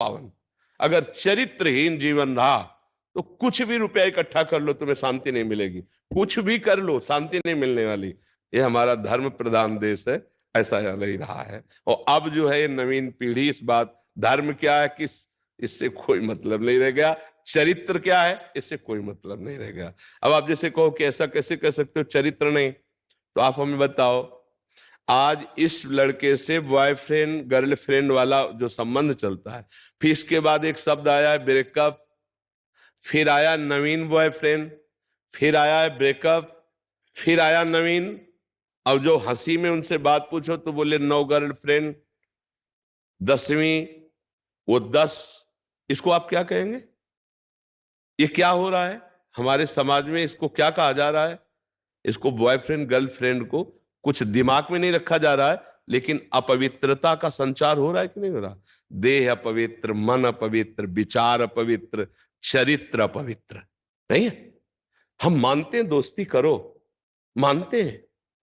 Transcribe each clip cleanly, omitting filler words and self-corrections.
पावन। अगर चरित्रहीन जीवन रहा तो कुछ भी रुपया इकट्ठा कर लो तुम्हें शांति नहीं मिलेगी, कुछ भी कर लो शांति नहीं मिलने वाली। ये हमारा धर्म प्रधान देश है, ऐसा नहीं रहा है। और अब जो है ये नवीन पीढ़ी इस बात, धर्म क्या है किस, इससे कोई मतलब नहीं रह गया, चरित्र क्या है इससे कोई मतलब नहीं रह गया। अब आप जैसे कहो कि ऐसा कैसे कह सकते हो चरित्र नहीं, तो आप हमें बताओ, आज इस लड़के से बॉयफ्रेंड गर्लफ्रेंड वाला जो संबंध चलता है, फिर इसके बाद एक शब्द आया है ब्रेकअप, फिर आया नवीन बॉयफ्रेंड, फिर आया है ब्रेकअप, फिर आया नवीन। अब जो हंसी में उनसे बात पूछो तो बोले 9 गर्लफ्रेंड, 10वीं, वो 10। इसको आप क्या कहेंगे? ये क्या हो रहा है हमारे समाज में? इसको क्या कहा जा रहा है? इसको बॉयफ्रेंड गर्लफ्रेंड को कुछ दिमाग में नहीं रखा जा रहा है, लेकिन अपवित्रता का संचार हो रहा है कि नहीं हो रहा? देह अपवित्र, मन अपवित्र, विचार अपवित्र, चरित्र अपवित्र नहीं है। हम मानते हैं दोस्ती करो, मानते हैं,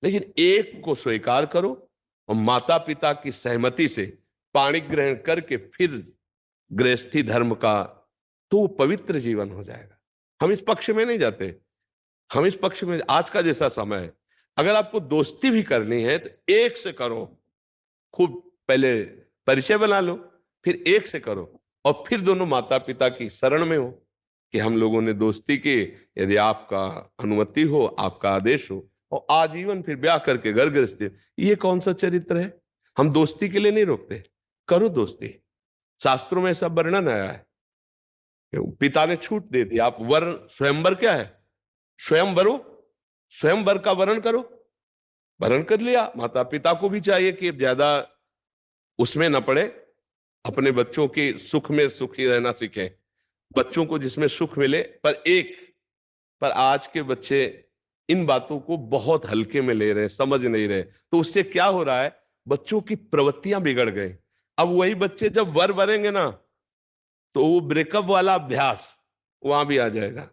लेकिन एक को स्वीकार करो और माता पिता की सहमति से पाणी ग्रहण करके फिर गृहस्थी धर्म का, तो वो पवित्र जीवन हो जाएगा। हम इस पक्ष में नहीं जाते, हम इस पक्ष में, आज का जैसा समय है, अगर आपको दोस्ती भी करनी है तो एक से करो, खूब पहले परिचय बना लो, फिर एक से करो, और फिर दोनों माता पिता की शरण में हो कि हम लोगों ने दोस्ती की, यदि आपका अनुमति हो, आपका आदेश हो, और आजीवन फिर ब्याह करके घर गृहस्थी। ये कौन सा चरित्र है? हम दोस्ती के लिए नहीं रोकते, करो दोस्ती। शास्त्रों में सब वर्णन आया है, पिता ने छूट दे दी, आप वर स्वयंवर क्या है, स्वयंवरो, स्वयंवर का वर्ण करो, वर्ण कर लिया। माता पिता को भी चाहिए कि ज्यादा उसमें न पड़े, अपने बच्चों के सुख में सुखी रहना सीखें, बच्चों को जिसमें सुख मिले। पर आज के बच्चे इन बातों को बहुत हल्के में ले रहे हैं, समझ नहीं रहे, तो उससे क्या हो रहा है, बच्चों की प्रवृत्तियां बिगड़ गई। अब वही बच्चे जब वर बनेंगे ना, तो वो ब्रेकअप वाला अभ्यास वहां भी आ जाएगा।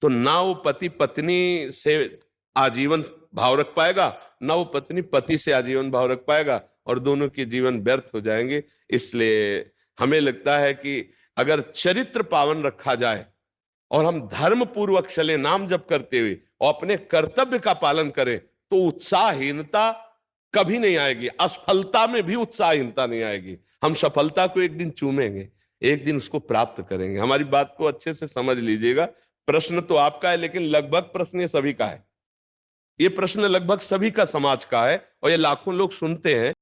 तो ना वो पति पत्नी से आजीवन भाव रख पाएगा, ना वो पत्नी पति से आजीवन भाव रख पाएगा, और दोनों के जीवन व्यर्थ हो जाएंगे। इसलिए हमें लगता है कि अगर चरित्र पावन रखा जाए और हम धर्म पूर्वक चले, नाम जप करते हुए, और अपने कर्तव्य का पालन करें, तो उत्साहहीनता कभी नहीं आएगी, असफलता में भी उत्साहहीनता नहीं आएगी। हम सफलता को एक दिन चूमेंगे, एक दिन उसको प्राप्त करेंगे। हमारी बात को अच्छे से समझ लीजिएगा। प्रश्न तो आपका है, लेकिन लगभग प्रश्न ये सभी का है, ये प्रश्न लगभग सभी का समाज का है, और ये लाखों लोग सुनते हैं।